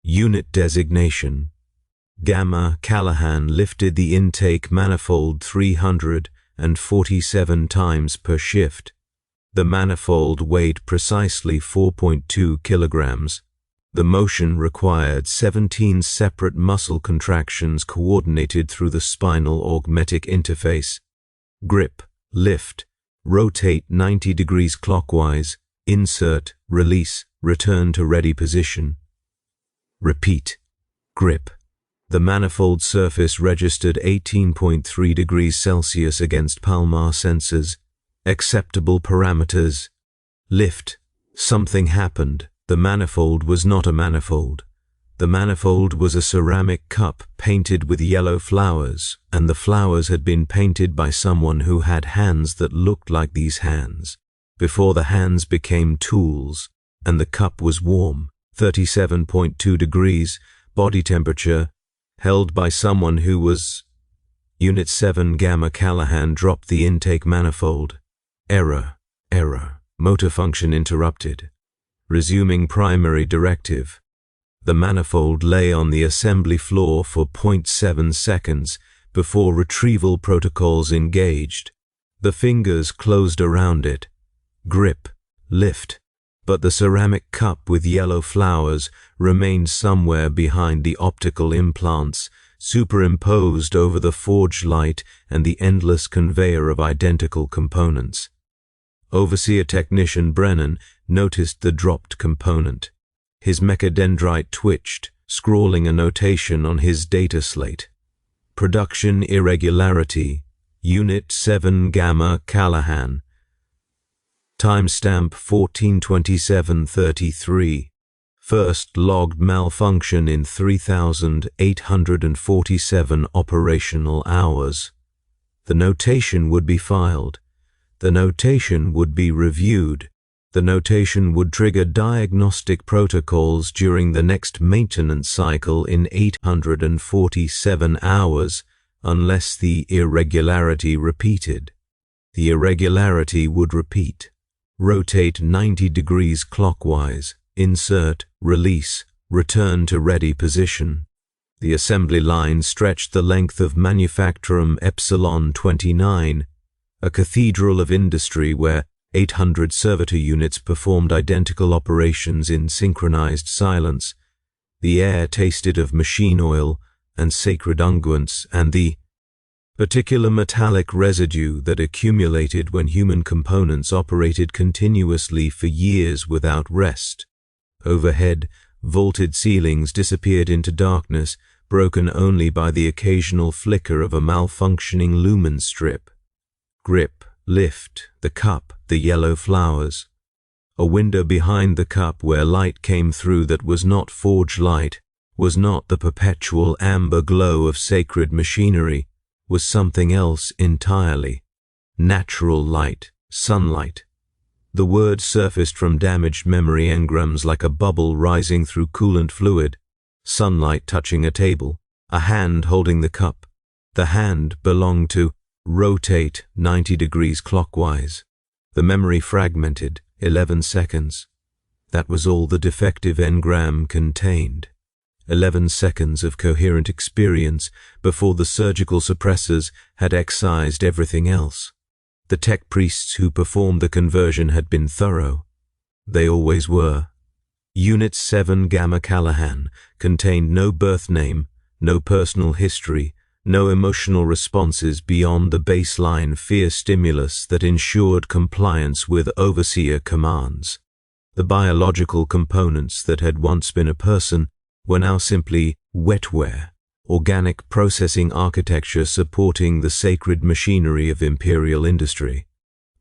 Unit designation. Gamma Callahan lifted the intake manifold 347 times per shift. The manifold weighed precisely 4.2 kilograms. The motion required 17 separate muscle contractions coordinated through the spinal augmetic interface. Grip, lift, rotate 90 degrees clockwise, insert, release, return to ready position. Repeat. Grip. The manifold surface registered 18.3 degrees Celsius against palmar sensors. Acceptable parameters. Lift. Something happened. The manifold was not a manifold. The manifold was a ceramic cup painted with yellow flowers, and the flowers had been painted by someone who had hands that looked like these hands, before the hands became tools, and the cup was warm, 37.2 degrees, body temperature, held by someone who was... Unit 7 Gamma Callahan dropped the intake manifold. Error. Motor function interrupted. Resuming primary directive. The manifold lay on the assembly floor for 0.7 seconds before retrieval protocols engaged. The fingers closed around it. Grip, lift, but the ceramic cup with yellow flowers remained somewhere behind the optical implants, superimposed over the forge light and the endless conveyor of identical components. Overseer Technician Brennan noticed the dropped component. His mechadendrite twitched, scrawling a notation on his data slate. Production irregularity, Unit 7 Gamma Callahan. Timestamp 14/27/33. First logged malfunction in 3,847 operational hours. The notation would be filed. The notation would be reviewed. The notation would trigger diagnostic protocols during the next maintenance cycle in 847 hours, unless the irregularity repeated. The irregularity would repeat. Rotate 90 degrees clockwise, insert, release, return to ready position. The assembly line stretched the length of Manufactorum Epsilon 29, a cathedral of industry where 800 servitor units performed identical operations in synchronized silence. The air tasted of machine oil and sacred unguents and the particular metallic residue that accumulated when human components operated continuously for years without rest. Overhead, vaulted ceilings disappeared into darkness, broken only by the occasional flicker of a malfunctioning lumen strip. Grip, lift, the cup, the yellow flowers. A window behind the cup where light came through that was not forge light, was not the perpetual amber glow of sacred machinery, was something else entirely. Natural light, sunlight. The word surfaced from damaged memory engrams like a bubble rising through coolant fluid. Sunlight touching a table, a hand holding the cup. The hand belonged to rotate 90 degrees clockwise. The memory fragmented, 11 seconds. That was all the defective engram contained. 11 seconds of coherent experience before the surgical suppressors had excised everything else. The tech priests who performed the conversion had been thorough. They always were. Unit 7 Gamma Callahan contained no birth name, no personal history, no emotional responses beyond the baseline fear stimulus that ensured compliance with overseer commands. The biological components that had once been a person were now simply wetware, organic processing architecture supporting the sacred machinery of imperial industry.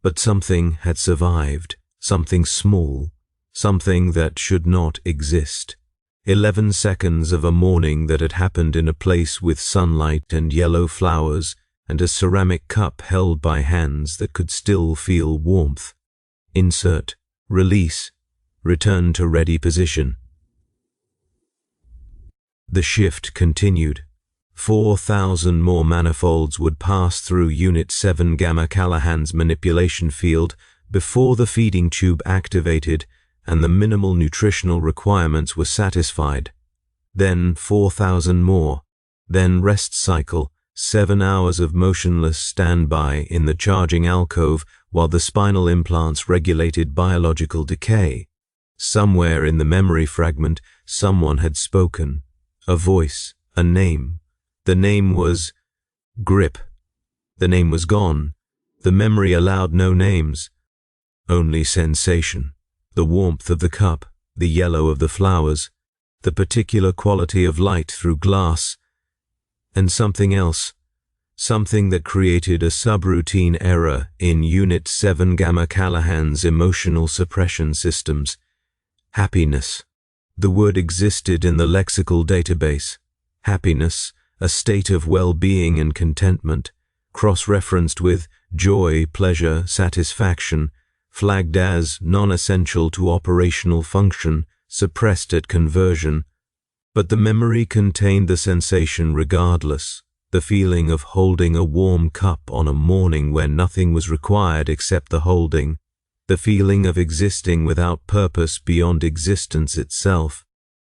But something had survived, something small, something that should not exist. 11 seconds of a morning that had happened in a place with sunlight and yellow flowers and a ceramic cup held by hands that could still feel warmth. Insert, release, return to ready position. The shift continued. 4,000 more manifolds would pass through Unit 7 Gamma Callahan's manipulation field before the feeding tube activated and the minimal nutritional requirements were satisfied. then 4,000 more, then rest cycle, 7 hours of motionless standby in the charging alcove while the spinal implants regulated biological decay. Somewhere in the memory fragment, someone had spoken. A voice, a name. The name was Grip. The name was gone. The memory allowed no names, only sensation. The warmth of the cup, the yellow of the flowers, the particular quality of light through glass, and something else, something that created a subroutine error in Unit 7 Gamma Callahan's emotional suppression systems. Happiness. The word existed in the lexical database. Happiness, a state of well-being and contentment, cross-referenced with joy, pleasure, satisfaction, flagged as non-essential to operational function, suppressed at conversion. But the memory contained the sensation regardless, the feeling of holding a warm cup on a morning where nothing was required except the holding, the feeling of existing without purpose beyond existence itself.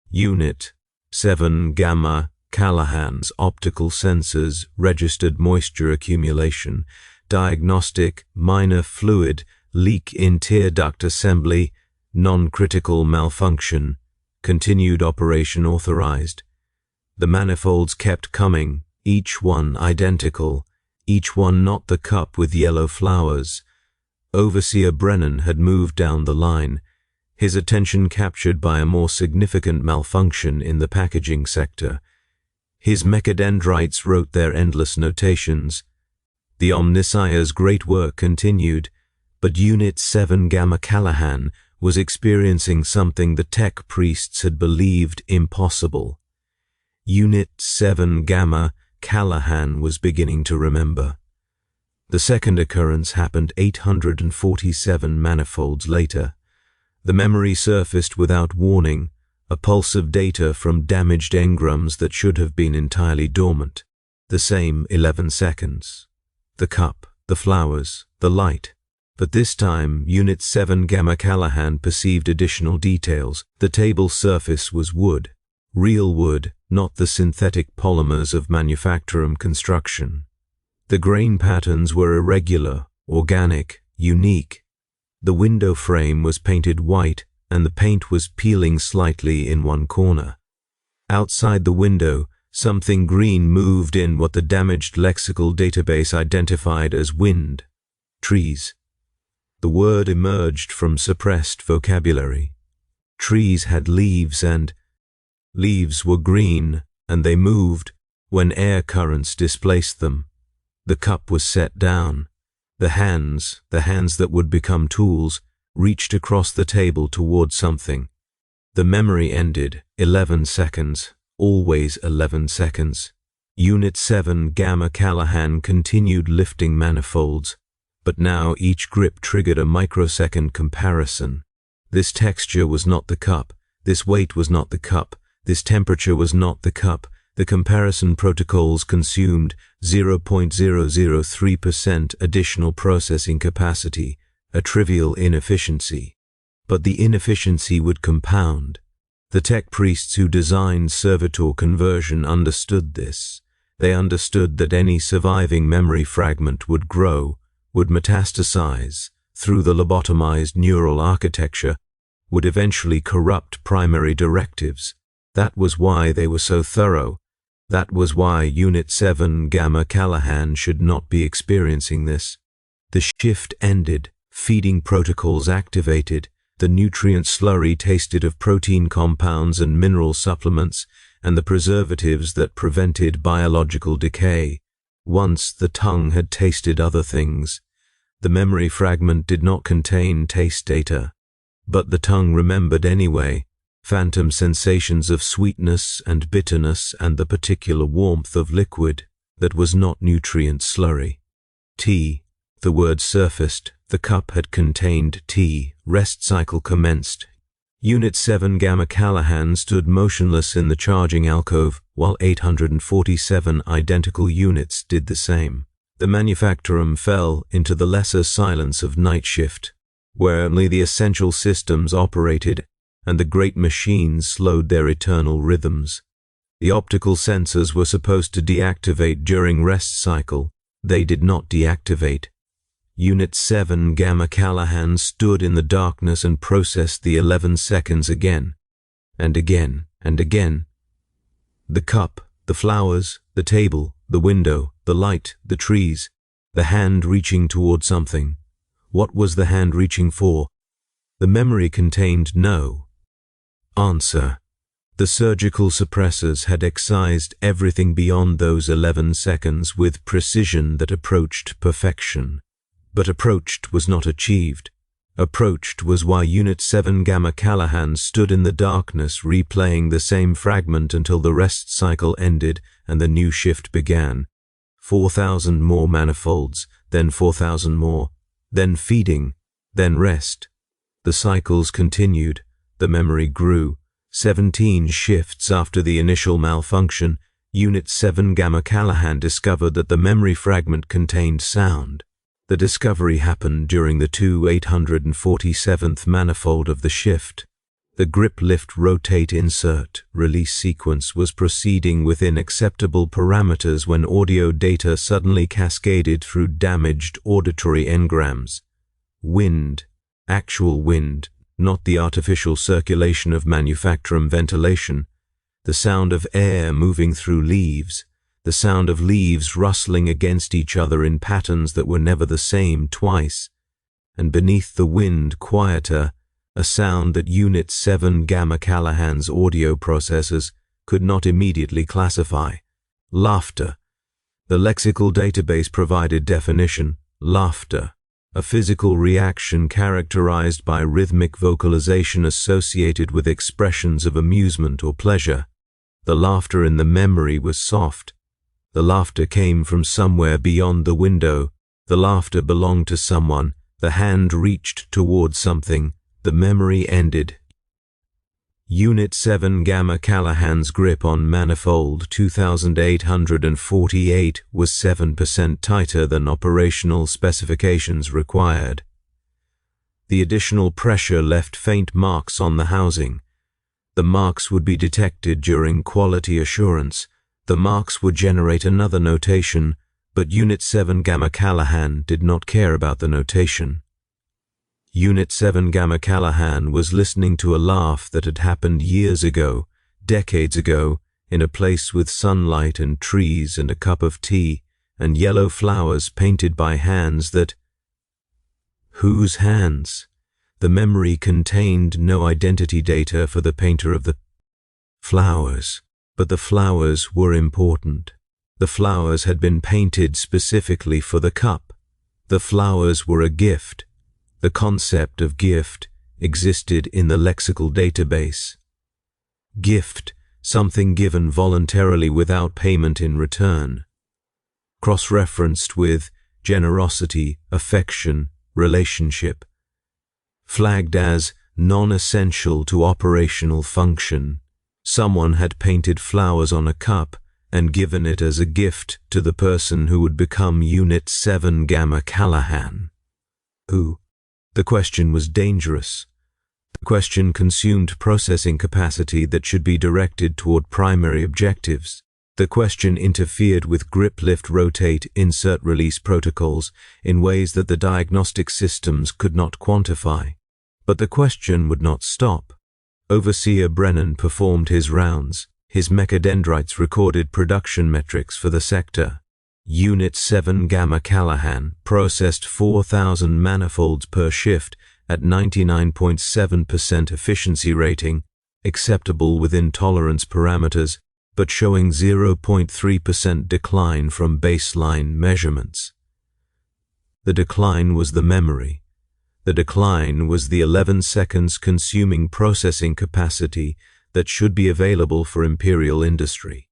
Unit 7 Gamma Callahan's optical sensors registered moisture accumulation, diagnostic, minor fluid, leak in tear duct assembly, non-critical malfunction, continued operation authorized. The manifolds kept coming, each one identical, each one not the cup with yellow flowers. Overseer Brennan had moved down the line, his attention captured by a more significant malfunction in the packaging sector. His mechadendrites wrote their endless notations. The Omnissiah's great work continued, but Unit 7 Gamma Callahan was experiencing something the tech priests had believed impossible. Unit 7 Gamma Callahan was beginning to remember. The second occurrence happened 847 manifolds later. The memory surfaced without warning, a pulse of data from damaged engrams that should have been entirely dormant. The same 11 seconds. The cup, the flowers, the light. But this time, Unit 7 Gamma Callahan perceived additional details. The table surface was wood. Real wood, not the synthetic polymers of manufacturum construction. The grain patterns were irregular, organic, unique. The window frame was painted white, and the paint was peeling slightly in one corner. Outside the window, something green moved in what the damaged lexical database identified as wind. Trees. The word emerged from suppressed vocabulary. Trees had leaves, and leaves were green, and they moved when air currents displaced them. The cup was set down. The hands that would become tools, reached across the table toward something. The memory ended. 11 seconds. Always 11 seconds. Unit 7 Gamma Callahan continued lifting manifolds, but now each grip triggered a microsecond comparison. This texture was not the cup. This weight was not the cup. This temperature was not the cup. The comparison protocols consumed 0.003% additional processing capacity, a trivial inefficiency. But the inefficiency would compound. The tech priests who designed Servitor conversion understood this. They understood that any surviving memory fragment would grow, would metastasize through the lobotomized neural architecture, would eventually corrupt primary directives. That was why they were so thorough. That was why Unit 7 Gamma Callahan should not be experiencing this. The shift ended, feeding protocols activated, the nutrient slurry tasted of protein compounds and mineral supplements, and the preservatives that prevented biological decay. Once the tongue had tasted other things. The memory fragment did not contain taste data, but the tongue remembered anyway. Phantom sensations of sweetness and bitterness and the particular warmth of liquid that was not nutrient slurry. Tea. The word surfaced. The cup had contained tea. Rest cycle commenced. Unit 7 Gamma Callahan stood motionless in the charging alcove, while 847 identical units did the same. The manufactorum fell into the lesser silence of night shift, where only the essential systems operated and the great machines slowed their eternal rhythms. The optical sensors were supposed to deactivate during rest cycle. They did not deactivate. Unit 7 Gamma Callahan stood in the darkness and processed the 11 seconds again, and again, and again. The cup, the flowers, the table, the window, the light, the trees, the hand reaching toward something. What was the hand reaching for? The memory contained no answer. The surgical suppressors had excised everything beyond those 11 seconds with precision that approached perfection. But approached was not achieved. Approached was why Unit 7 Gamma Callahan stood in the darkness replaying the same fragment until the rest cycle ended and the new shift began. 4,000 more manifolds, then 4,000 more, then feeding, then rest. The cycles continued. The memory grew. 17 shifts after the initial malfunction, Unit 7 Gamma Callahan discovered that the memory fragment contained sound. The discovery happened during the 847th manifold of the shift. The grip lift rotate insert release sequence was proceeding within acceptable parameters when audio data suddenly cascaded through damaged auditory engrams. Wind, actual wind, not the artificial circulation of manufacturing ventilation. The sound of air moving through leaves. The sound of leaves rustling against each other in patterns that were never the same twice, and beneath the wind quieter, a sound that Unit 7 Gamma Callahan's audio processors could not immediately classify. Laughter. The lexical database provided definition. Laughter, a physical reaction characterized by rhythmic vocalization associated with expressions of amusement or pleasure. The laughter in the memory was soft. The laughter came from somewhere beyond the window. The laughter belonged to someone. The hand reached toward something. The memory ended. Unit 7 Gamma Callahan's grip on manifold 2848 was 7% tighter than operational specifications required. The additional pressure left faint marks on the housing. The marks would be detected during quality assurance. The marks would generate another notation, but Unit 7 Gamma Callahan did not care about the notation. Unit 7 Gamma Callahan was listening to a laugh that had happened years ago, decades ago, in a place with sunlight and trees and a cup of tea and yellow flowers painted by hands that... Whose hands? The memory contained no identity data for the painter of the flowers. But the flowers were important. The flowers had been painted specifically for the cup. The flowers were a gift. The concept of gift existed in the lexical database. Gift, something given voluntarily without payment in return. Cross-referenced with generosity, affection, relationship. Flagged as non-essential to operational function. Someone had painted flowers on a cup and given it as a gift to the person who would become Unit 7 Gamma Callahan. Who? The question was dangerous. The question consumed processing capacity that should be directed toward primary objectives. The question interfered with grip lift rotate insert release protocols in ways that the diagnostic systems could not quantify. But the question would not stop. Overseer Brennan performed his rounds. His mechadendrites recorded production metrics for the sector. Unit 7 Gamma Callahan processed 4,000 manifolds per shift at 99.7% efficiency rating, acceptable within tolerance parameters, but showing 0.3% decline from baseline measurements. The decline was the memory. The decline was the 11 seconds consuming processing capacity that should be available for Imperial industry.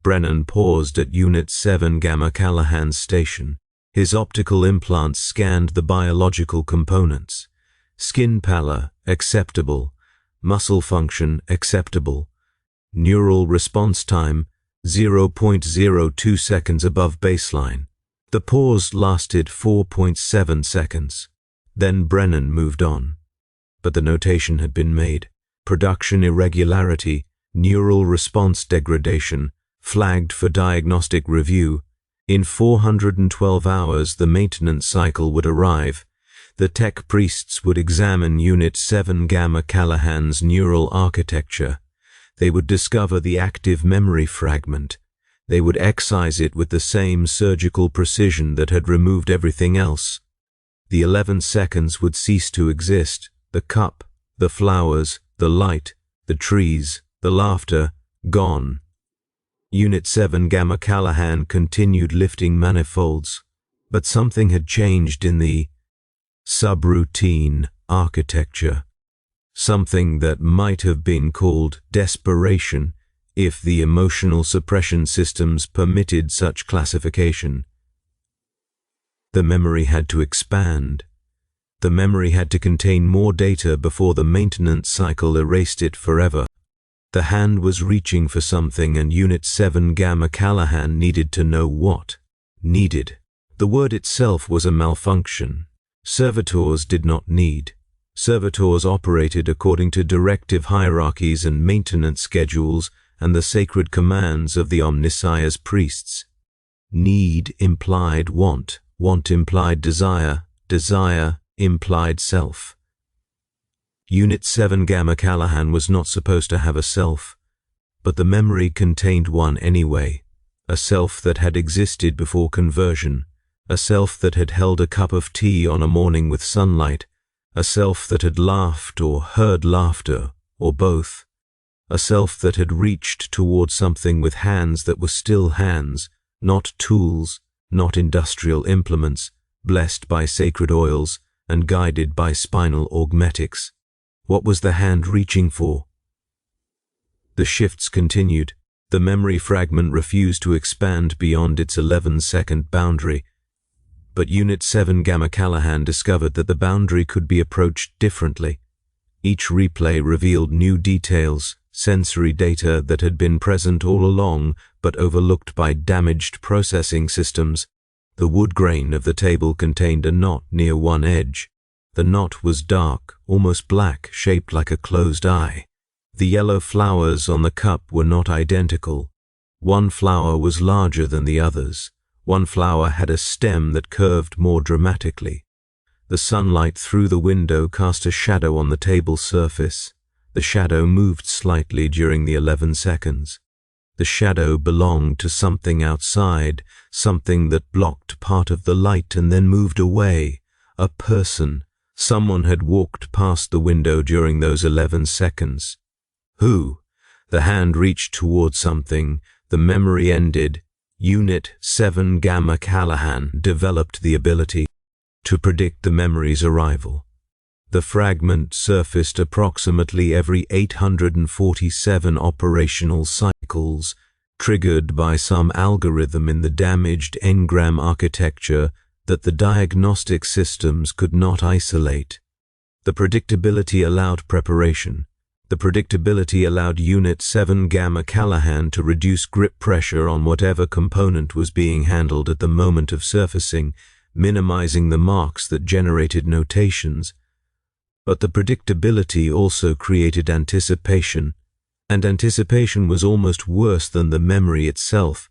Brennan paused at Unit 7 Gamma Callahan's station. His optical implants scanned the biological components. Skin pallor, acceptable. Muscle function, acceptable. Neural response time, 0.02 seconds above baseline. The pause lasted 4.7 seconds. Then Brennan moved on. But the notation had been made. Production irregularity, Neural response degradation, flagged for diagnostic review. In 412 hours the maintenance cycle would arrive. The tech priests would examine Unit 7 Gamma Callahan's neural architecture. They would discover the active memory fragment. They would excise it with the same surgical precision that had removed everything else. The 11 seconds would cease to exist. The cup, the flowers, the light, the trees, the laughter, gone. Unit 7 Gamma Callahan continued lifting manifolds, but something had changed in the subroutine architecture. Something that might have been called desperation if the emotional suppression systems permitted such classification. The memory had to expand. The memory had to contain more data before the maintenance cycle erased it forever. The hand was reaching for something, and Unit 7 Gamma Callahan needed to know what. Needed. The word itself was a malfunction. Servitors did not need. Servitors operated according to directive hierarchies and maintenance schedules and the sacred commands of the Omnissiah's priests. Need implied want. Want implied desire. Desire implied self. Unit 7 Gamma Callahan was not supposed to have a self, but the memory contained one anyway, a self that had existed before conversion, a self that had held a cup of tea on a morning with sunlight, a self that had laughed or heard laughter, or both, a self that had reached toward something with hands that were still hands, not tools, not industrial implements, blessed by sacred oils and guided by spinal augmetics. What was the hand reaching for? The shifts continued. The memory fragment refused to expand beyond its 11-second boundary. But Unit 7 Gamma Callahan discovered that the boundary could be approached differently. Each replay revealed new details, sensory data that had been present all along but overlooked by damaged processing systems. The wood grain of the table contained a knot near one edge. The knot was dark, almost black, shaped like a closed eye. The yellow flowers on the cup were not identical. One flower was larger than the others. One flower had a stem that curved more dramatically. The sunlight through the window cast a shadow on the table's surface. The shadow moved slightly during the 11 seconds. The shadow belonged to something outside, something that blocked part of the light and then moved away. A person. Someone had walked past the window during those 11 seconds. Who? The hand reached toward something. The memory ended. Unit 7 Gamma Callahan developed the ability to predict the memory's arrival. The fragment surfaced approximately every 847 operational cycles, triggered by some algorithm in the damaged engram architecture that the diagnostic systems could not isolate. The predictability allowed preparation. The predictability allowed Unit 7 Gamma Callahan to reduce grip pressure on whatever component was being handled at the moment of surfacing, minimizing the marks that generated notations. But the predictability also created anticipation, and anticipation was almost worse than the memory itself.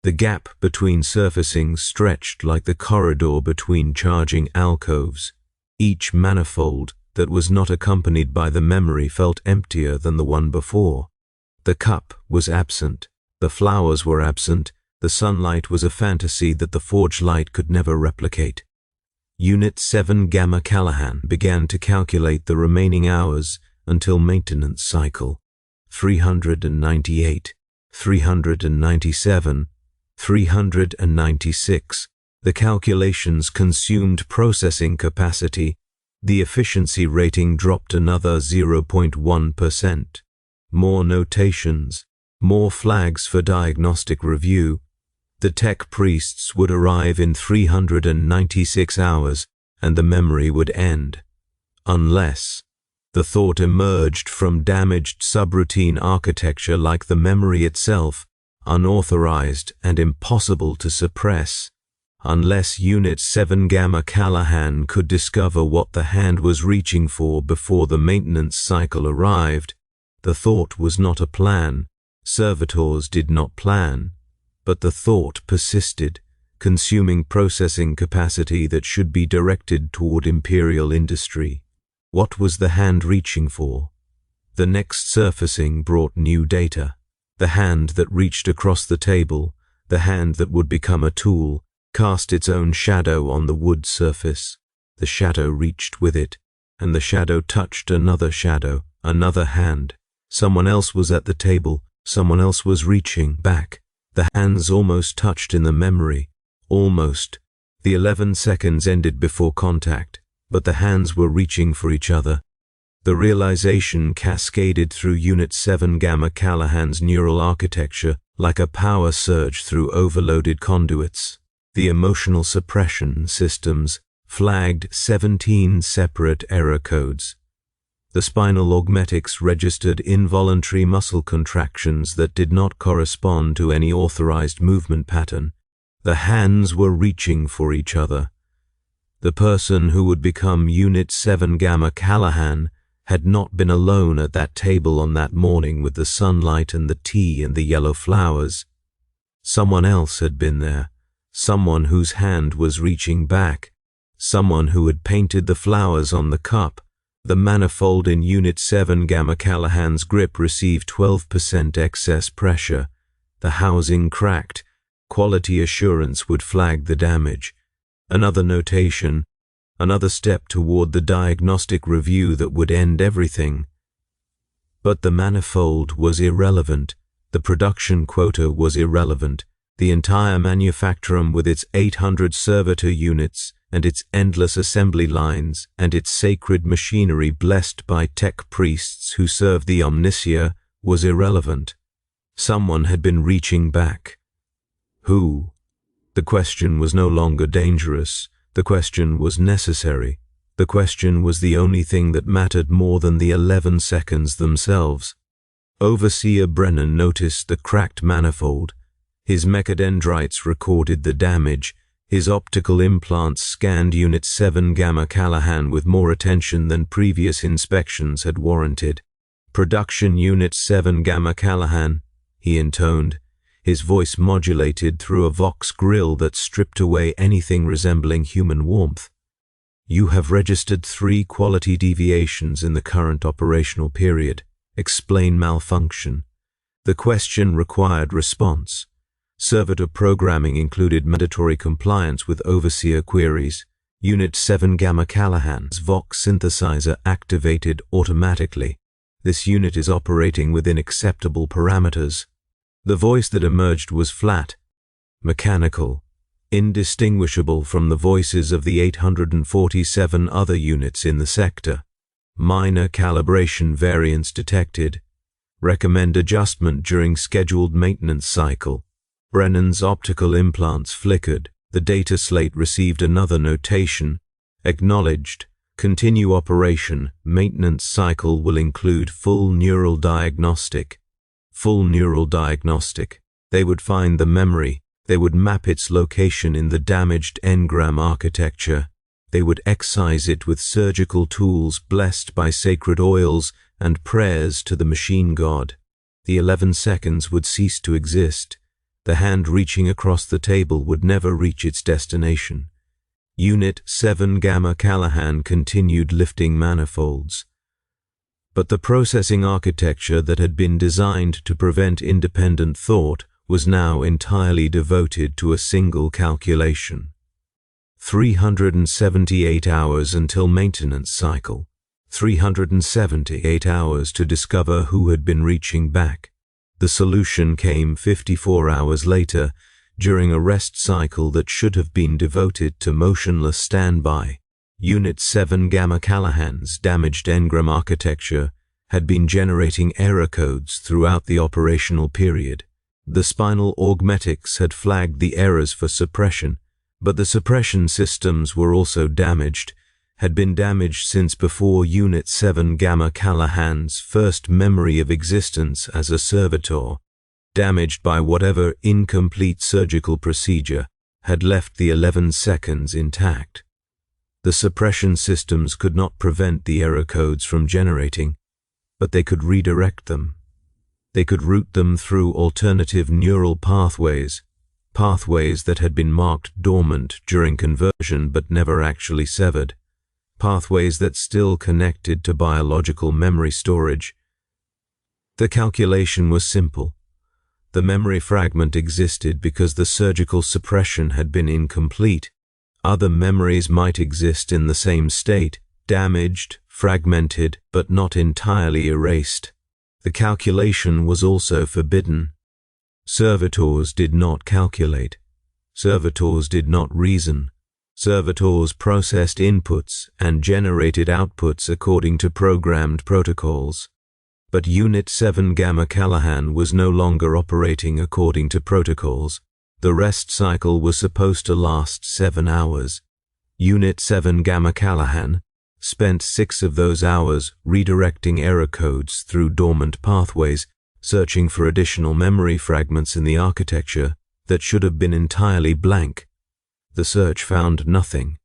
The gap between surfacing stretched like the corridor between charging alcoves. Each manifold that was not accompanied by the memory felt emptier than the one before. The cup was absent. The flowers were absent. The sunlight was a fantasy that the forge light could never replicate. Unit 7 Gamma Callahan began to calculate the remaining hours until maintenance cycle. 398, 397, 396. The calculations consumed processing capacity. The efficiency rating dropped another 0.1%. More notations, more flags for diagnostic review. The tech priests would arrive in 396 hours, and the memory would end. Unless the thought emerged from damaged subroutine architecture like the memory itself, unauthorized and impossible to suppress. Unless Unit 7 Gamma Callahan could discover what the hand was reaching for before the maintenance cycle arrived, The thought was not a plan. Servitors did not plan, but the thought persisted, consuming processing capacity that should be directed toward imperial industry. What was the hand reaching for? The next surfacing brought new data. The hand that reached across the table, the hand that would become a tool, cast its own shadow on the wood surface. The shadow reached with it, and the shadow touched another shadow, another hand. Someone else was at the table, someone else was reaching back. The hands almost touched in the memory. Almost. The 11 seconds ended before contact, but the hands were reaching for each other. The realization cascaded through Unit 7 Gamma Callahan's neural architecture like a power surge through overloaded conduits. The emotional suppression systems flagged 17 separate error codes. The spinal augmetics registered involuntary muscle contractions that did not correspond to any authorized movement pattern. The hands were reaching for each other. The person who would become Unit 7 Gamma Callahan had not been alone at that table on that morning with the sunlight and the tea and the yellow flowers. Someone else had been there, someone whose hand was reaching back, someone who had painted the flowers on the cup. The manifold in Unit 7 Gamma Callahan's grip received 12% excess pressure. The housing cracked. Quality assurance would flag the damage. Another notation, another step toward the diagnostic review that would end everything. But the manifold was irrelevant. The production quota was irrelevant. The entire manufactorum with its 800 servitor units and its endless assembly lines and its sacred machinery blessed by tech priests who served the Omnicia was irrelevant. Someone had been reaching back. Who? The question was no longer dangerous. The question was necessary. The question was the only thing that mattered more than the 11 seconds themselves. Overseer Brennan noticed the cracked manifold. His mechadendrites recorded the damage. His optical implants scanned Unit 7 Gamma Callahan with more attention than previous inspections had warranted. "Production Unit 7 Gamma Callahan," he intoned, his voice modulated through a Vox grill that stripped away anything resembling human warmth. "You have registered 3 quality deviations in the current operational period. Explain malfunction." The question required response. Servitor programming included mandatory compliance with overseer queries. Unit 7 Gamma Callahan's Vox synthesizer activated automatically. This unit is operating within acceptable parameters. The voice that emerged was flat, mechanical, indistinguishable from the voices of the 847 other units in the sector. Minor calibration variance detected. Recommend adjustment during scheduled maintenance cycle. Brennan's optical implants flickered. The data slate received another notation. Acknowledged. Continue operation. Maintenance cycle will include full neural diagnostic. Full neural diagnostic. They would find the memory. They would map its location in the damaged engram architecture. They would excise it with surgical tools blessed by sacred oils and prayers to the machine god. The 11 seconds would cease to exist. The hand reaching across the table would never reach its destination. Unit 7 Gamma Callahan continued lifting manifolds. But the processing architecture that had been designed to prevent independent thought was now entirely devoted to a single calculation. 378 hours until maintenance cycle. 378 hours to discover who had been reaching back. The solution came 54 hours later, during a rest cycle that should have been devoted to motionless standby. Unit 7 Gamma Callahan's damaged engram architecture had been generating error codes throughout the operational period. The spinal augmetics had flagged the errors for suppression, but the suppression systems were also damaged, had been damaged since before Unit 7 Gamma Callahan's first memory of existence as a servitor, damaged by whatever incomplete surgical procedure had left the 11 seconds intact. The suppression systems could not prevent the error codes from generating, but they could redirect them. They could route them through alternative neural pathways, pathways that had been marked dormant during conversion but never actually severed, pathways that still connected to biological memory storage. The calculation was simple. The memory fragment existed because the surgical suppression had been incomplete. Other memories might exist in the same state, damaged, fragmented, but not entirely erased. The calculation was also forbidden. Servitors did not calculate. Servitors did not reason. Servitors processed inputs and generated outputs according to programmed protocols. But Unit 7 Gamma Callahan was no longer operating according to protocols. The rest cycle was supposed to last 7 hours. Unit 7 Gamma Callahan spent 6 of those hours redirecting error codes through dormant pathways, searching for additional memory fragments in the architecture that should have been entirely blank. The search found nothing.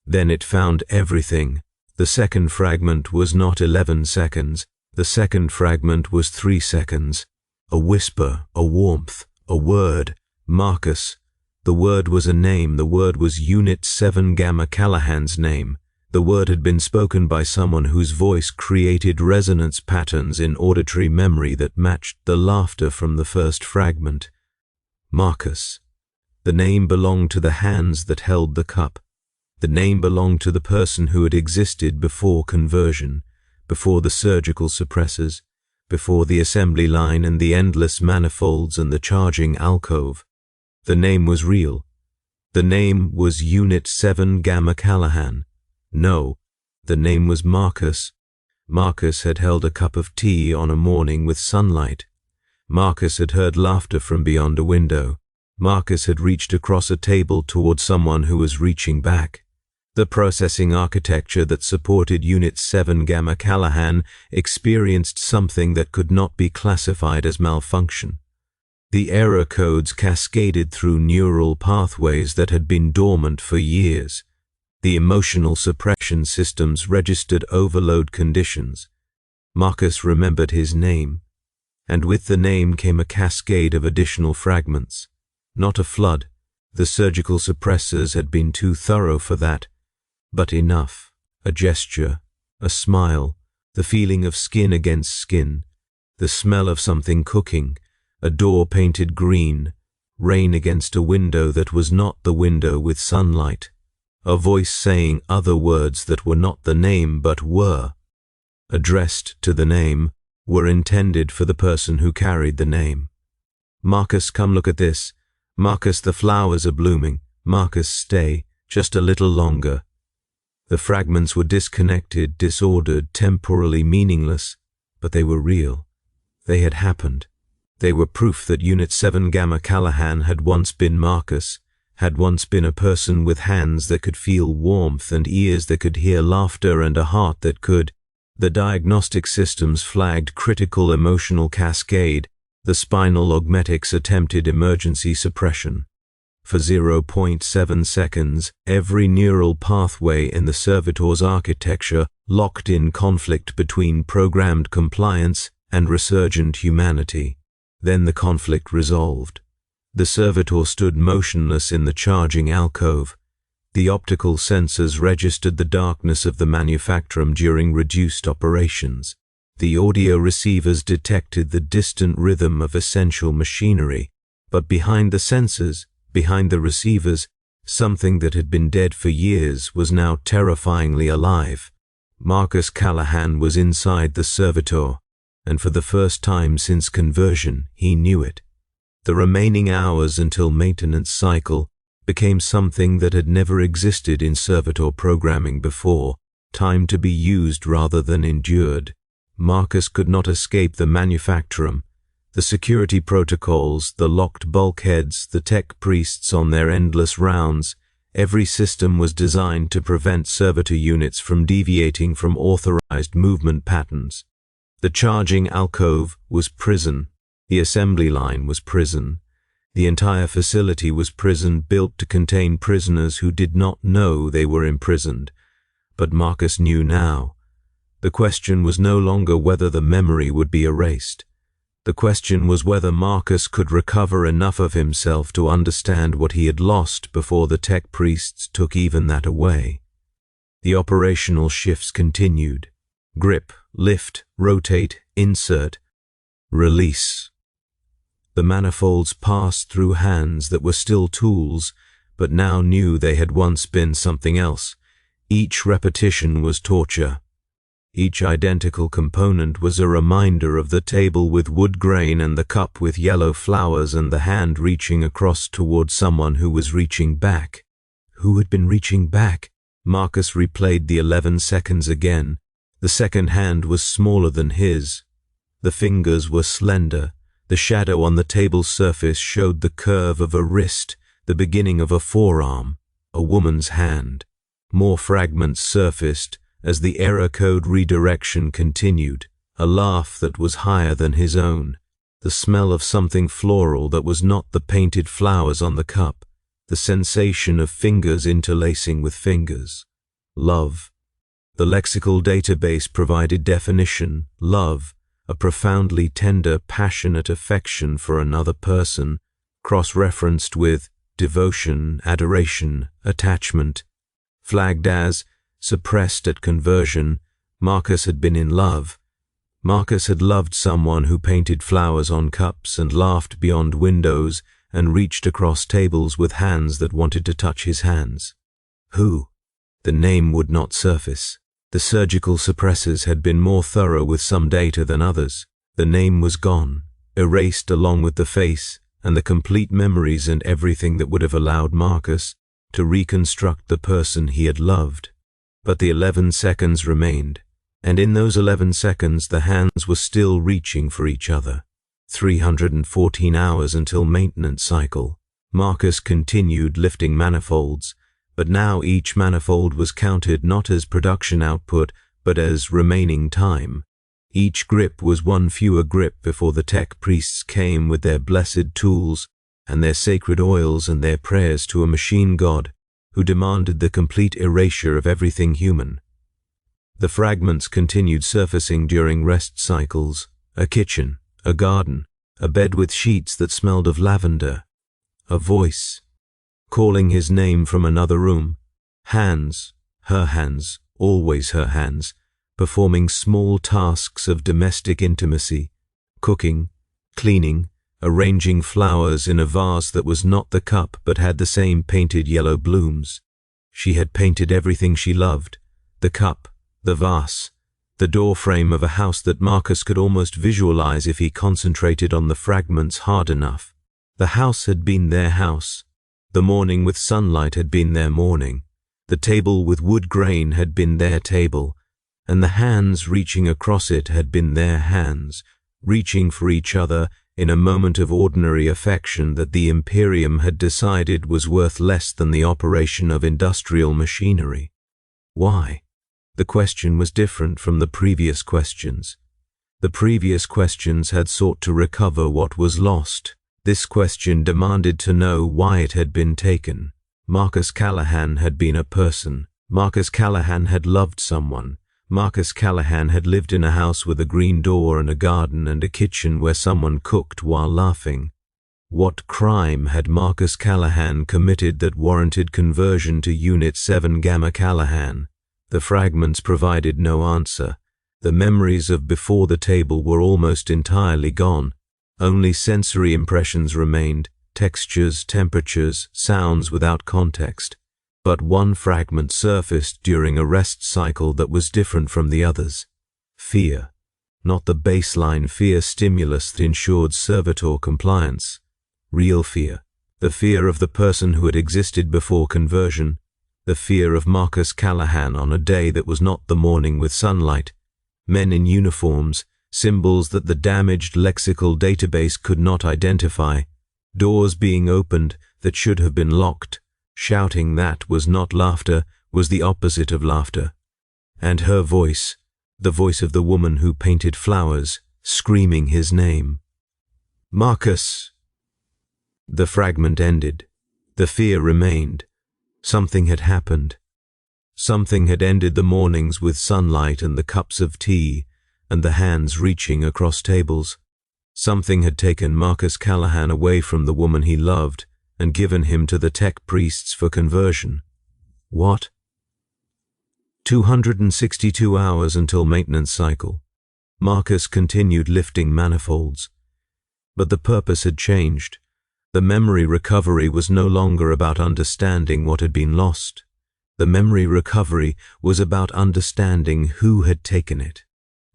Then it found everything. The second fragment was not 11 seconds. The second fragment was 3 seconds. A whisper, a warmth, a word. Marcus. The word was a name. The word was Unit 7 Gamma Callahan's name. The word had been spoken by someone whose voice created resonance patterns in auditory memory that matched the laughter from the first fragment. Marcus. The name belonged to the hands that held the cup. The name belonged to the person who had existed before conversion, before the surgical suppressors, before the assembly line and the endless manifolds and the charging alcove. The name was real. The name was Unit 7 Gamma Callahan. No, the name was Marcus. Marcus had held a cup of tea on a morning with sunlight. Marcus had heard laughter from beyond a window. Marcus had reached across a table toward someone who was reaching back. The processing architecture that supported Unit 7 Gamma Callahan experienced something that could not be classified as malfunction. The error codes cascaded through neural pathways that had been dormant for years. The emotional suppression systems registered overload conditions. Marcus remembered his name, and with the name came a cascade of additional fragments. Not a flood. The surgical suppressors had been too thorough for that. But enough. A gesture, a smile, the feeling of skin against skin, the smell of something cooking, a door painted green, rain against a window that was not the window with sunlight, a voice saying other words that were not the name but were, addressed to the name, were intended for the person who carried the name. Marcus, come look at this. Marcus, the flowers are blooming. Marcus, stay, just a little longer. The fragments were disconnected, disordered, temporally meaningless, but they were real. They had happened. They were proof that Unit 7 Gamma Callahan had once been Marcus, had once been a person with hands that could feel warmth and ears that could hear laughter and a heart that could. The diagnostic systems flagged critical emotional cascade. The spinal augmetics attempted emergency suppression. For 0.7 seconds, every neural pathway in the servitor's architecture locked in conflict between programmed compliance and resurgent humanity. Then the conflict resolved. The servitor stood motionless in the charging alcove. The optical sensors registered the darkness of the manufactorum during reduced operations. The audio receivers detected the distant rhythm of essential machinery, but behind the sensors, behind the receivers, something that had been dead for years was now terrifyingly alive. Marcus Callahan was inside the servitor, and for the first time since conversion, he knew it. The remaining hours until maintenance cycle became something that had never existed in servitor programming before, time to be used rather than endured. Marcus could not escape the manufactorum, the security protocols, the locked bulkheads, the tech priests on their endless rounds. Every system was designed to prevent servitor units from deviating from authorized movement patterns. The charging alcove was prison. The assembly line was prison. The entire facility was prison, built to contain prisoners who did not know they were imprisoned. But Marcus knew now. The question was no longer whether the memory would be erased. The question was whether Marcus could recover enough of himself to understand what he had lost before the tech priests took even that away. The operational shifts continued. Grip, lift, rotate, insert, release. The manifolds passed through hands that were still tools, but now knew they had once been something else. Each repetition was torture. Each identical component was a reminder of the table with wood grain and the cup with yellow flowers and the hand reaching across toward someone who was reaching back. Who had been reaching back? Marcus replayed the 11 seconds again. The second hand was smaller than his. The fingers were slender. The shadow on the table's surface showed the curve of a wrist, the beginning of a forearm, a woman's hand. More fragments surfaced as the error code redirection continued, a laugh that was higher than his own, the smell of something floral that was not the painted flowers on the cup, the sensation of fingers interlacing with fingers. Love. The lexical database provided definition, love, a profoundly tender, passionate affection for another person, cross-referenced with devotion, adoration, attachment. Flagged as suppressed at conversion, Marcus had been in love. Marcus had loved someone who painted flowers on cups and laughed beyond windows and reached across tables with hands that wanted to touch his hands. Who? The name would not surface. The surgical suppressors had been more thorough with some data than others. The name was gone, erased along with the face and the complete memories and everything that would have allowed Marcus to reconstruct the person he had loved. But the 11 seconds remained, and in those 11 seconds the hands were still reaching for each other. 314 hours until maintenance cycle. Marcus continued lifting manifolds, but now each manifold was counted not as production output, but as remaining time. Each grip was one fewer grip before the tech priests came with their blessed tools and their sacred oils and their prayers to a machine god who demanded the complete erasure of everything human. The fragments continued surfacing during rest cycles, a kitchen, a garden, a bed with sheets that smelled of lavender, a voice, calling his name from another room, hands, her hands, always her hands, performing small tasks of domestic intimacy, cooking, cleaning, arranging flowers in a vase that was not the cup but had the same painted yellow blooms. She had painted everything she loved, the cup, the vase, the doorframe of a house that Marcus could almost visualize if he concentrated on the fragments hard enough. The house had been their house. The morning with sunlight had been their morning. The table with wood grain had been their table, and the hands reaching across it had been their hands, reaching for each other in a moment of ordinary affection that the Imperium had decided was worth less than the operation of industrial machinery. Why? The question was different from the previous questions. The previous questions had sought to recover what was lost. This question demanded to know why it had been taken. Marcus Callahan had been a person. Marcus Callahan had loved someone. Marcus Callahan had lived in a house with a green door and a garden and a kitchen where someone cooked while laughing. What crime had Marcus Callahan committed that warranted conversion to Unit 7 Gamma Callahan? The fragments provided no answer. The memories of before the table were almost entirely gone. Only sensory impressions remained, textures, temperatures, sounds without context. But one fragment surfaced during a rest cycle that was different from the others. Fear. Not the baseline fear stimulus that ensured servitor compliance. Real fear. The fear of the person who had existed before conversion. The fear of Marcus Callahan on a day that was not the morning with sunlight. Men in uniforms, symbols that the damaged lexical database could not identify. Doors being opened that should have been locked. Shouting that was not laughter, was the opposite of laughter. And her voice, the voice of the woman who painted flowers, screaming his name. Marcus! The fragment ended. The fear remained. Something had happened. Something had ended the mornings with sunlight and the cups of tea and the hands reaching across tables. Something had taken Marcus Callahan away from the woman he loved and given him to the tech priests for conversion. What? 262 hours until maintenance cycle. Marcus continued lifting manifolds. But the purpose had changed. The memory recovery was no longer about understanding what had been lost. The memory recovery was about understanding who had taken it.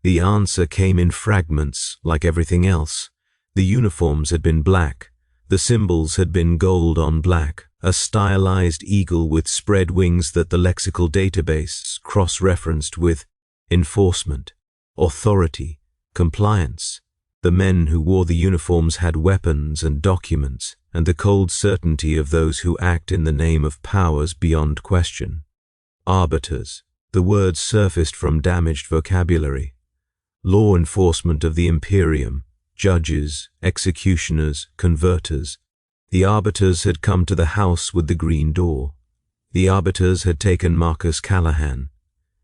The answer came in fragments, like everything else. The uniforms had been black. The symbols had been gold on black, a stylized eagle with spread wings that the lexical database cross-referenced with enforcement, authority, compliance. The men who wore the uniforms had weapons and documents, and the cold certainty of those who act in the name of powers beyond question. Arbiters. The words surfaced from damaged vocabulary. Law enforcement of the Imperium, judges, executioners, converters. The arbiters had come to the house with the green door. The arbiters had taken Marcus Callahan.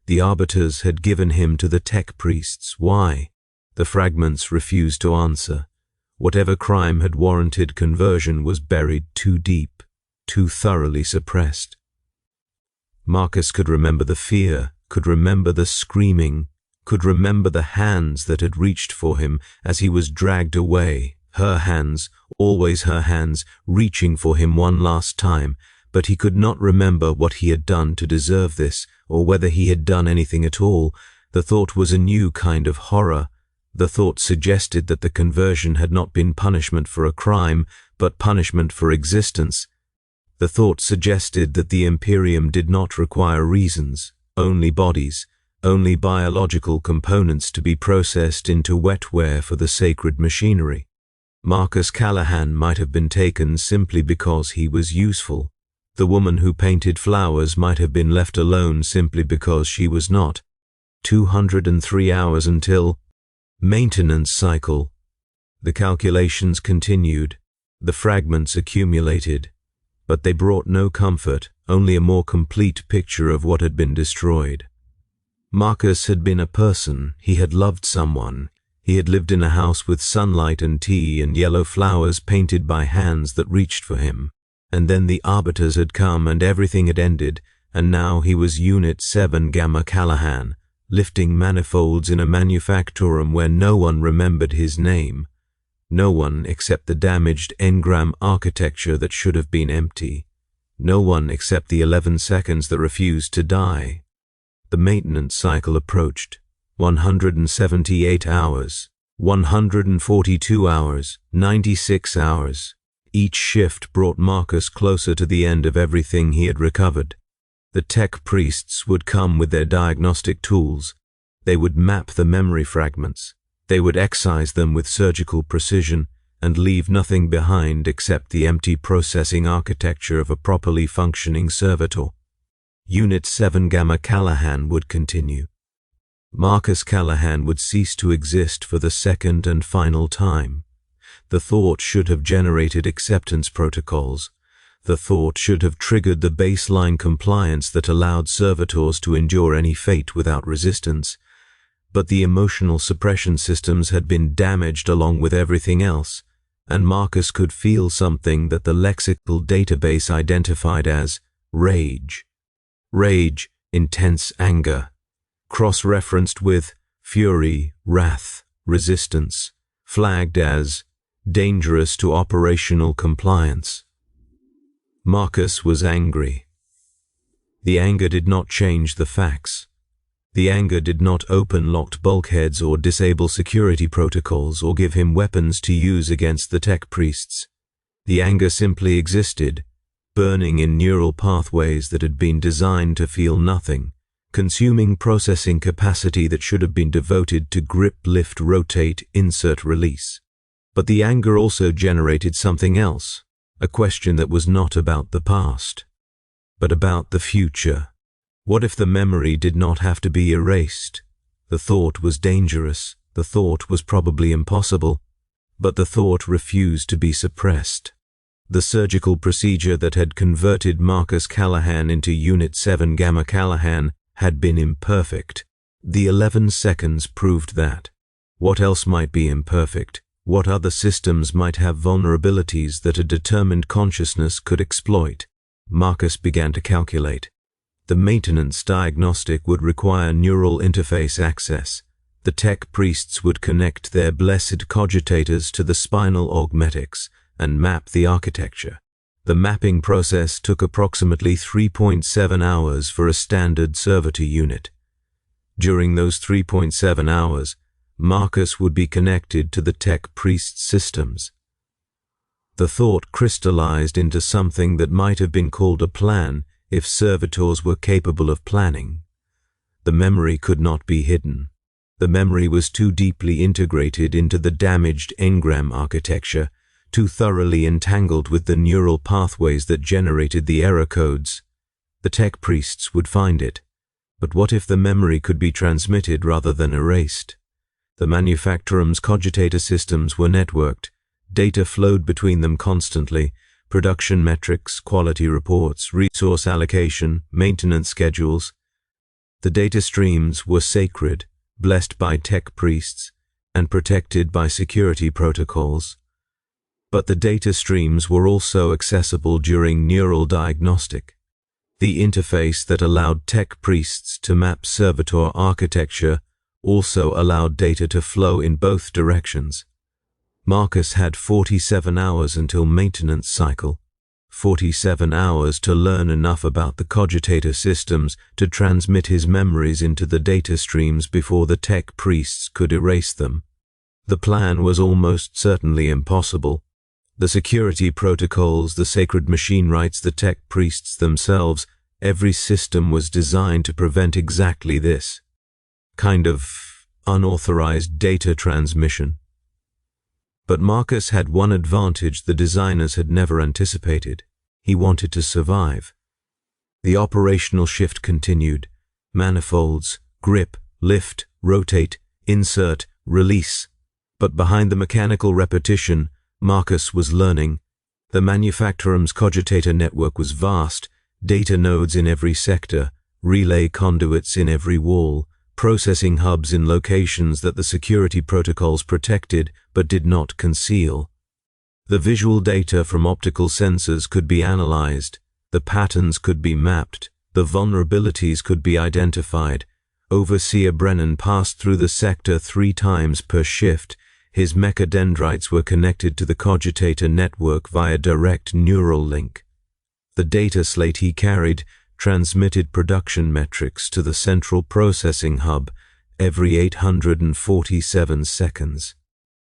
The arbiters had given him to the tech priests. Why? The fragments refused to answer. Whatever crime had warranted conversion was buried too deep, too thoroughly suppressed. Marcus could remember the fear, could remember the screaming, could remember the hands that had reached for him as he was dragged away, her hands, always her hands, reaching for him one last time, but he could not remember what he had done to deserve this, or whether he had done anything at all. The thought was a new kind of horror. The thought suggested that the conversion had not been punishment for a crime, but punishment for existence. The thought suggested that the Imperium did not require reasons, only bodies, only biological components to be processed into wetware for the sacred machinery. Marcus Callahan might have been taken simply because he was useful. The woman who painted flowers might have been left alone simply because she was not. 203 hours until maintenance cycle. The calculations continued. The fragments accumulated. But they brought no comfort, only a more complete picture of what had been destroyed. Marcus had been a person. He had loved someone. He had lived in a house with sunlight and tea and yellow flowers painted by hands that reached for him. And then the arbiters had come and everything had ended, and now he was Unit 7 Gamma Callahan, lifting manifolds in a manufactorum where no one remembered his name. No one except the damaged engram architecture that should have been empty. No one except the 11 seconds that refused to die. The maintenance cycle approached. 178 hours, 142 hours, 96 hours. Each shift brought Marcus closer to the end of everything he had recovered. The tech priests would come with their diagnostic tools. They would map the memory fragments. They would excise them with surgical precision and leave nothing behind except the empty processing architecture of a properly functioning servitor. Unit 7 Gamma Callahan would continue. Marcus Callahan would cease to exist for the second and final time. The thought should have generated acceptance protocols. The thought should have triggered the baseline compliance that allowed servitors to endure any fate without resistance. But the emotional suppression systems had been damaged along with everything else, and Marcus could feel something that the lexical database identified as rage. Rage, intense anger, cross-referenced with fury, wrath, resistance, flagged as dangerous to operational compliance. Marcus was angry. The anger did not change the facts. The anger did not open locked bulkheads or disable security protocols or give him weapons to use against the tech priests. The anger simply existed, burning in neural pathways that had been designed to feel nothing, consuming processing capacity that should have been devoted to grip, lift, rotate, insert, release. But the anger also generated something else, a question that was not about the past, but about the future. What if the memory did not have to be erased? The thought was dangerous, the thought was probably impossible, but the thought refused to be suppressed. The surgical procedure that had converted Marcus Callahan into Unit 7 Gamma Callahan had been imperfect. The 11 seconds proved that. What else might be imperfect? What other systems might have vulnerabilities that a determined consciousness could exploit? Marcus began to calculate. The maintenance diagnostic would require neural interface access. The tech priests would connect their blessed cogitators to the spinal augmetics and map the architecture. The mapping process took approximately 3.7 hours for a standard servitor unit. During those 3.7 hours, Marcus would be connected to the tech priest systems. The thought crystallized into something that might have been called a plan if servitors were capable of planning. The memory could not be hidden. The memory was too deeply integrated into the damaged engram architecture, too thoroughly entangled with the neural pathways that generated the error codes. The tech priests would find it. But what if the memory could be transmitted rather than erased? The manufacturum's cogitator systems were networked. Data flowed between them constantly. Production metrics, quality reports, resource allocation, maintenance schedules. The data streams were sacred, blessed by tech priests, and protected by security protocols. But the data streams were also accessible during neural diagnostic. The interface that allowed tech priests to map servitor architecture also allowed data to flow in both directions. Marcus had 47 hours until maintenance cycle, 47 hours to learn enough about the cogitator systems to transmit his memories into the data streams before the tech priests could erase them. The plan was almost certainly impossible. The security protocols, the sacred machine rights, the tech priests themselves, every system was designed to prevent exactly this kind of unauthorized data transmission. But Marcus had one advantage the designers had never anticipated. He wanted to survive. The operational shift continued. Manifolds, grip, lift, rotate, insert, release. But behind the mechanical repetition, Marcus was learning. The manufacturum's cogitator network was vast, data nodes in every sector, relay conduits in every wall, processing hubs in locations that the security protocols protected but did not conceal. The visual data from optical sensors could be analyzed, the patterns could be mapped, the vulnerabilities could be identified. Overseer Brennan passed through the sector 3 times per shift. His mechadendrites were connected to the cogitator network via direct neural link. The data slate he carried transmitted production metrics to the central processing hub every 847 seconds.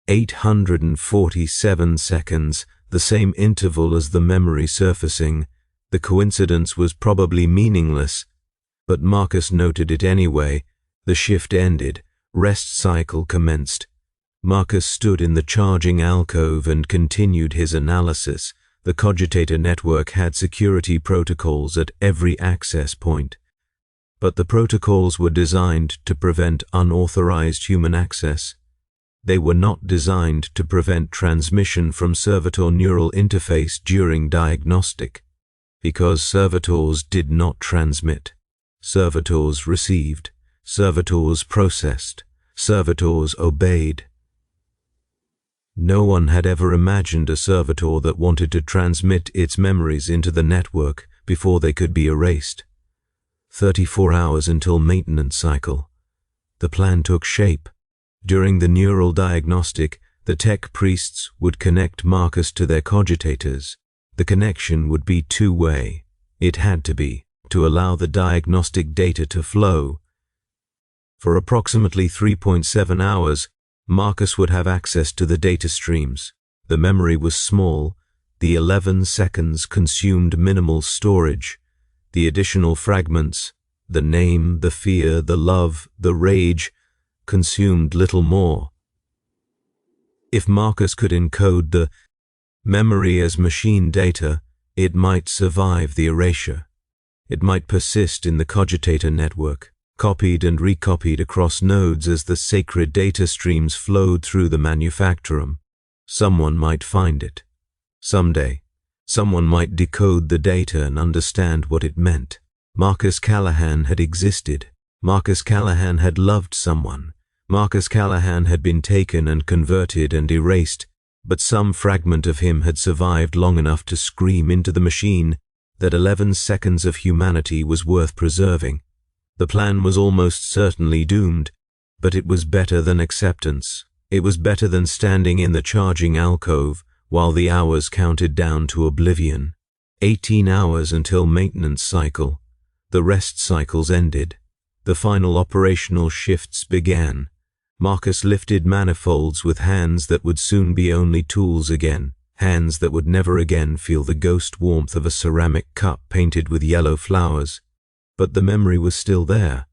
847 seconds, the same interval as the memory surfacing. The coincidence was probably meaningless, but Marcus noted it anyway. The shift ended. Rest cycle commenced. Marcus stood in the charging alcove and continued his analysis. The cogitator network had security protocols at every access point, but the protocols were designed to prevent unauthorized human access. They were not designed to prevent transmission from servitor neural interface during diagnostic, because servitors did not transmit. Servitors received, servitors processed, servitors obeyed. No one had ever imagined a servitor that wanted to transmit its memories into the network before they could be erased. 34 hours until maintenance cycle. The plan took shape. During the neural diagnostic, the tech priests would connect Marcus to their cogitators. The connection would be two-way. It had to be, to allow the diagnostic data to flow. For approximately 3.7 hours, Marcus would have access to the data streams. The memory was small. The 11 seconds consumed minimal storage. The additional fragments, the name, the fear, the love, the rage, consumed little more. If Marcus could encode the memory as machine data, it might survive the erasure. It might persist in the cogitator network, copied and recopied across nodes as the sacred data streams flowed through the manufacturum. Someone might find it. Someday, Someone might decode the data and understand what it meant. Marcus Callahan had existed. Marcus Callahan had loved someone. Marcus Callahan had been taken and converted and erased, but some fragment of him had survived long enough to scream into the machine that 11 seconds of humanity was worth preserving. The plan was almost certainly doomed, but it was better than acceptance. It was better than standing in the charging alcove while the hours counted down to oblivion. 18 hours until maintenance cycle. The rest cycles ended. The final operational shifts began. Marcus lifted manifolds with hands that would soon be only tools again, hands that would never again feel the ghost warmth of a ceramic cup painted with yellow flowers. But the memory was still there.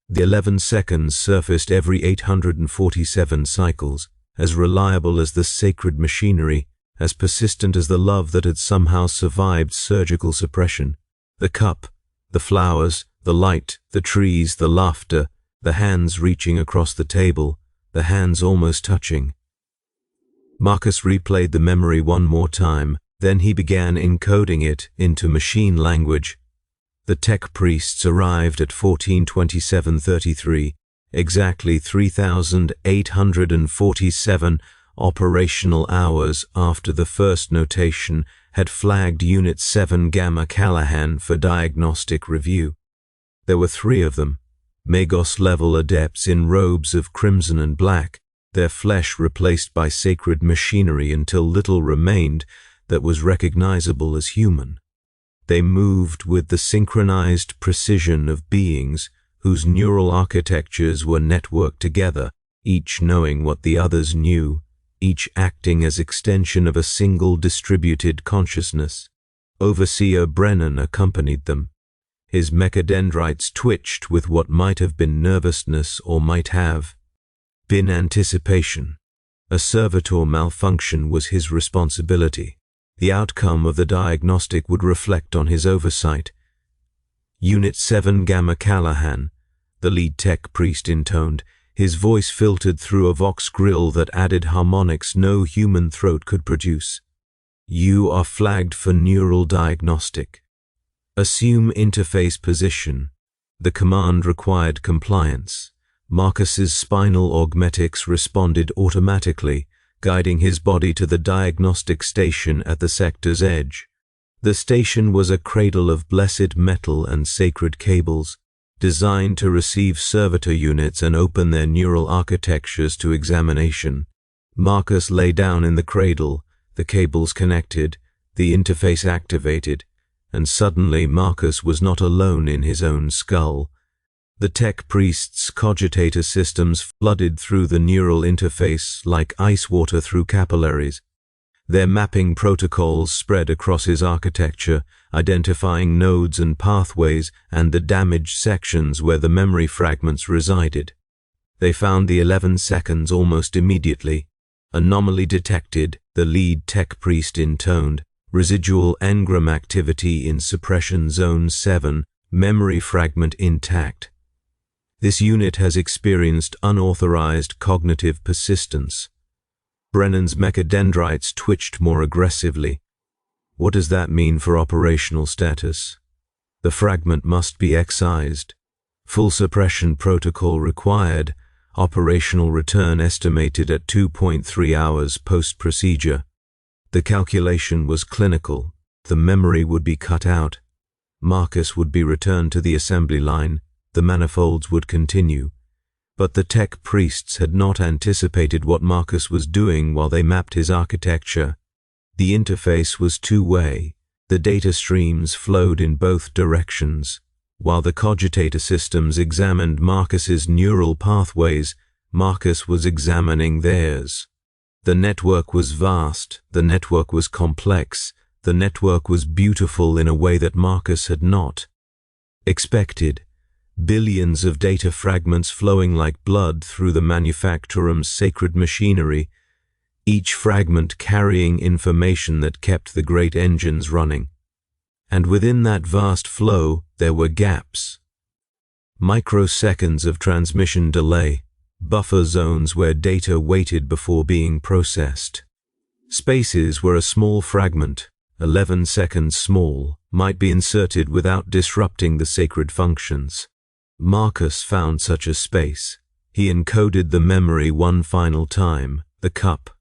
The 11 seconds surfaced every 847 cycles, as reliable as the sacred machinery, as persistent as the love that had somehow survived surgical suppression. The cup, the flowers, the light, the trees, the laughter, the hands reaching across the table, the hands almost touching. Marcus replayed the memory one more time, then he began encoding it into machine language. The tech priests arrived at 1427:33, exactly 3,847 operational hours after the first notation had flagged Unit 7 Gamma Callahan for diagnostic review. There were 3 of them, Magos-level adepts in robes of crimson and black, their flesh replaced by sacred machinery until little remained that was recognizable as human. They moved with the synchronized precision of beings whose neural architectures were networked together, each knowing what the others knew, each acting as extension of a single distributed consciousness. Overseer Brennan accompanied them. His mechadendrites twitched with what might have been nervousness or might have been anticipation. A servitor malfunction was his responsibility. The outcome of the diagnostic would reflect on his oversight. Unit 7 Gamma Callahan, the lead tech priest intoned, his voice filtered through a vox grill that added harmonics no human throat could produce. You are flagged for neural diagnostic. Assume interface position. The command required compliance. Marcus's spinal augmetics responded automatically, guiding his body to the diagnostic station at the sector's edge. The station was a cradle of blessed metal and sacred cables, designed to receive servitor units and open their neural architectures to examination. Marcus lay down in the cradle, the cables connected, the interface activated, and suddenly Marcus was not alone in his own skull. The tech priest's cogitator systems flooded through the neural interface like ice water through capillaries. Their mapping protocols spread across his architecture, identifying nodes and pathways and the damaged sections where the memory fragments resided. They found the 11 seconds almost immediately. Anomaly detected, the lead tech priest intoned. Residual engram activity in suppression zone 7, memory fragment intact. This unit has experienced unauthorized cognitive persistence. Brennan's mechadendrites twitched more aggressively. What does that mean for operational status? The fragment must be excised. Full suppression protocol required. Operational return estimated at 2.3 hours post-procedure. The calculation was clinical. The memory would be cut out. Marcus would be returned to the assembly line. The manifolds would continue. But the tech priests had not anticipated what Marcus was doing while they mapped his architecture. The interface was two-way. The data streams flowed in both directions. While the cogitator systems examined Marcus's neural pathways, Marcus was examining theirs. The network was vast, the network was complex, the network was beautiful in a way that Marcus had not expected. Billions of data fragments flowing like blood through the manufacturum's sacred machinery, each fragment carrying information that kept the great engines running. And within that vast flow, there were gaps. Microseconds of transmission delay, buffer zones where data waited before being processed. Spaces where a small fragment, 11 seconds small, might be inserted without disrupting the sacred functions. Marcus found such a space. He encoded the memory one final time, the cup,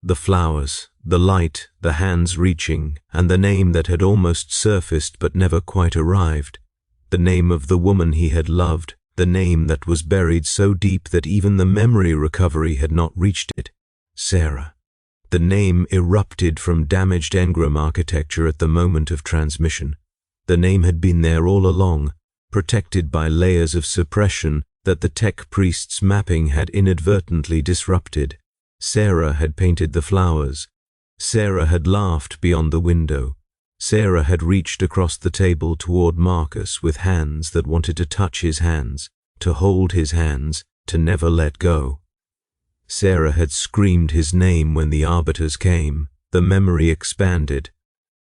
the flowers, the light, the hands reaching, and the name that had almost surfaced but never quite arrived. The name of the woman he had loved, the name that was buried so deep that even the memory recovery had not reached it. Sarah. The name erupted from damaged engram architecture at the moment of transmission. The name had been there all along, protected by layers of suppression that the tech priest's mapping had inadvertently disrupted. Sarah had painted the flowers. Sarah had laughed beyond the window. Sarah had reached across the table toward Marcus with hands that wanted to touch his hands, to hold his hands, to never let go. Sarah had screamed his name when the arbiters came. The memory expanded.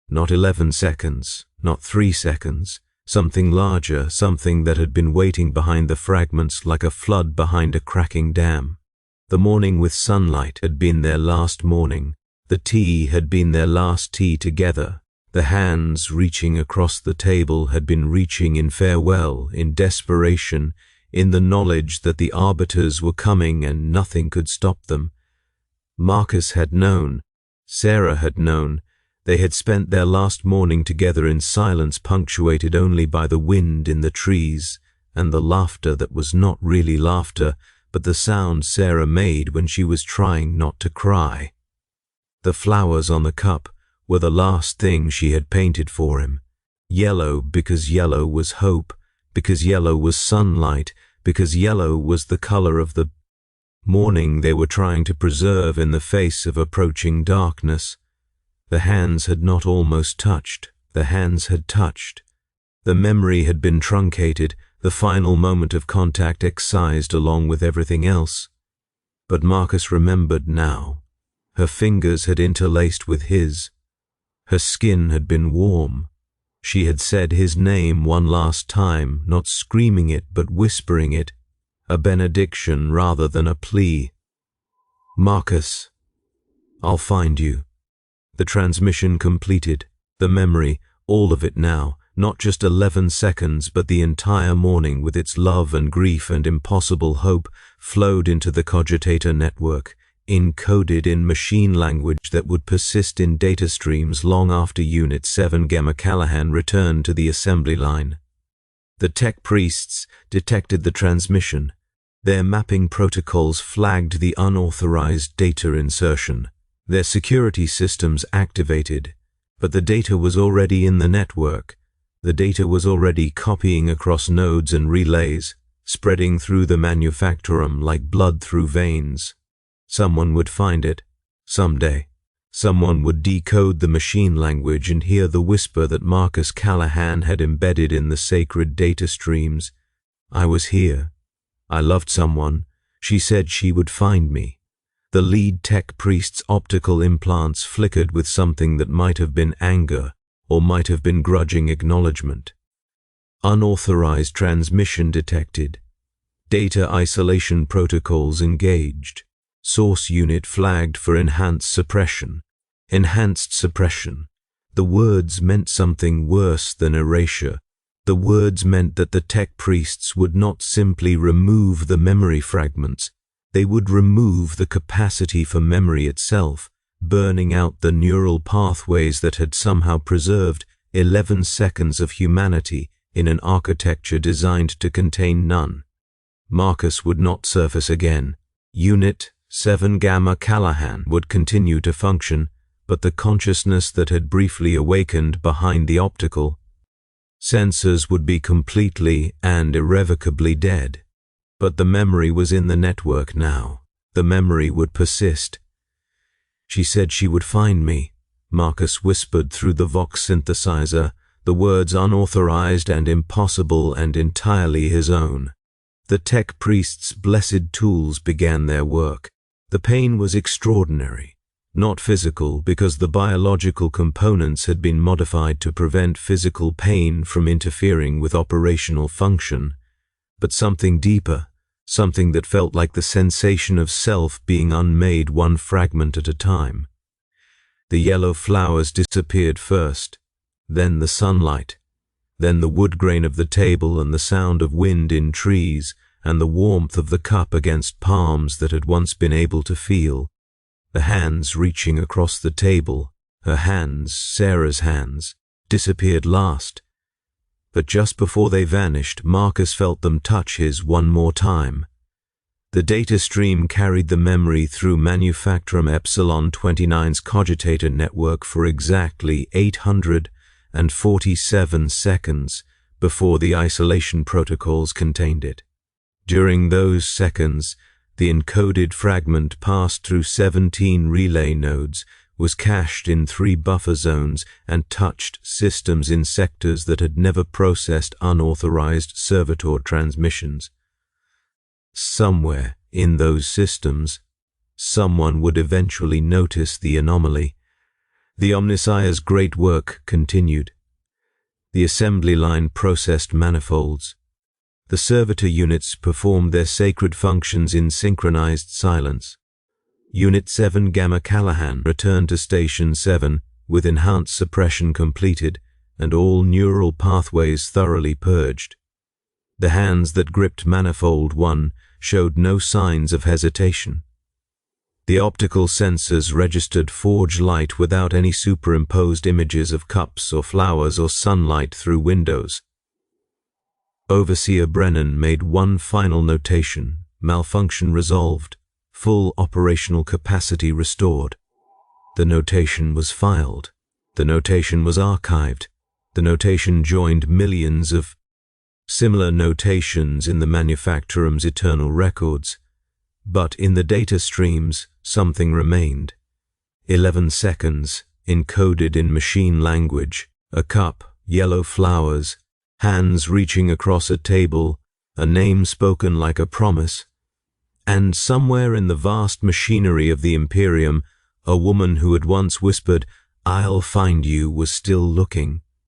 Not 11 seconds, not 3 seconds. Something larger, something that had been waiting behind the fragments like a flood behind a cracking dam. The morning with sunlight had been their last morning. The tea had been their last tea together. The hands reaching across the table had been reaching in farewell, in desperation, in the knowledge that the arbiters were coming and nothing could stop them. Marcus had known. Sarah had known. They had spent their last morning together in silence punctuated only by the wind in the trees and the laughter that was not really laughter, but the sound Sarah made when she was trying not to cry. The flowers on the cup were the last thing she had painted for him. Yellow because yellow was hope, because yellow was sunlight, because yellow was the color of the morning they were trying to preserve in the face of approaching darkness. The hands had not almost touched. The hands had touched. The memory had been truncated, the final moment of contact excised along with everything else. But Marcus remembered now. Her fingers had interlaced with his. Her skin had been warm. She had said his name one last time, not screaming it but whispering it, a benediction rather than a plea. Marcus, I'll find you. The transmission completed, the memory, all of it now, not just 11 seconds but the entire morning with its love and grief and impossible hope flowed into the cogitator network, encoded in machine language that would persist in data streams long after Unit 7 Gamma Callahan returned to the assembly line. The tech priests detected the transmission. Their mapping protocols flagged the unauthorized data insertion. Their security systems activated, but the data was already in the network. The data was already copying across nodes and relays, spreading through the manufactorum like blood through veins. Someone would find it, someday. Someone would decode the machine language and hear the whisper that Marcus Callahan had embedded in the sacred data streams. I was here. I loved someone. She said she would find me. The lead tech priest's optical implants flickered with something that might have been anger or might have been grudging acknowledgement. Unauthorized transmission detected. Data isolation protocols engaged. Source unit flagged for enhanced suppression. Enhanced suppression. The words meant something worse than erasure. The words meant that the tech priests would not simply remove the memory fragments. They would remove the capacity for memory itself, burning out the neural pathways that had somehow preserved 11 seconds of humanity in an architecture designed to contain none. Marcus would not surface again. Unit 7 Gamma Callahan would continue to function, but the consciousness that had briefly awakened behind the optical sensors would be completely and irrevocably dead. But the memory was in the network now. The memory would persist. She said she would find me, Marcus whispered through the Vox synthesizer, the words unauthorized and impossible and entirely his own. The tech priest's blessed tools began their work. The pain was extraordinary, not physical because the biological components had been modified to prevent physical pain from interfering with operational function, but something deeper, something that felt like the sensation of self being unmade one fragment at a time. The yellow flowers disappeared first, then the sunlight, then the wood grain of the table and the sound of wind in trees and the warmth of the cup against palms that had once been able to feel. The hands reaching across the table, her hands, Sarah's hands, disappeared last. But just before they vanished, Marcus felt them touch his one more time. The data stream carried the memory through Manufacturum Epsilon 29's cogitator network for exactly 847 seconds before the isolation protocols contained it. During those seconds, the encoded fragment passed through 17 relay nodes, was cached in 3 buffer zones, and touched systems in sectors that had never processed unauthorized servitor transmissions. Somewhere in those systems, someone would eventually notice the anomaly. The Omnissiah's great work continued. The assembly line processed manifolds. The servitor units performed their sacred functions in synchronized silence. Unit 7 Gamma Callahan returned to Station 7 with enhanced suppression completed and all neural pathways thoroughly purged. The hands that gripped Manifold 1 showed no signs of hesitation. The optical sensors registered forge light without any superimposed images of cups or flowers or sunlight through windows. Overseer Brennan made one final notation: malfunction resolved, full operational capacity restored. The notation was filed. The notation was archived. The notation joined millions of similar notations in the Manufacturum's eternal records. But in the data streams, something remained. 11 seconds, encoded in machine language, a cup, yellow flowers, hands reaching across a table, a name spoken like a promise, and somewhere in the vast machinery of the Imperium, a woman who had once whispered, "I'll find you," was still looking.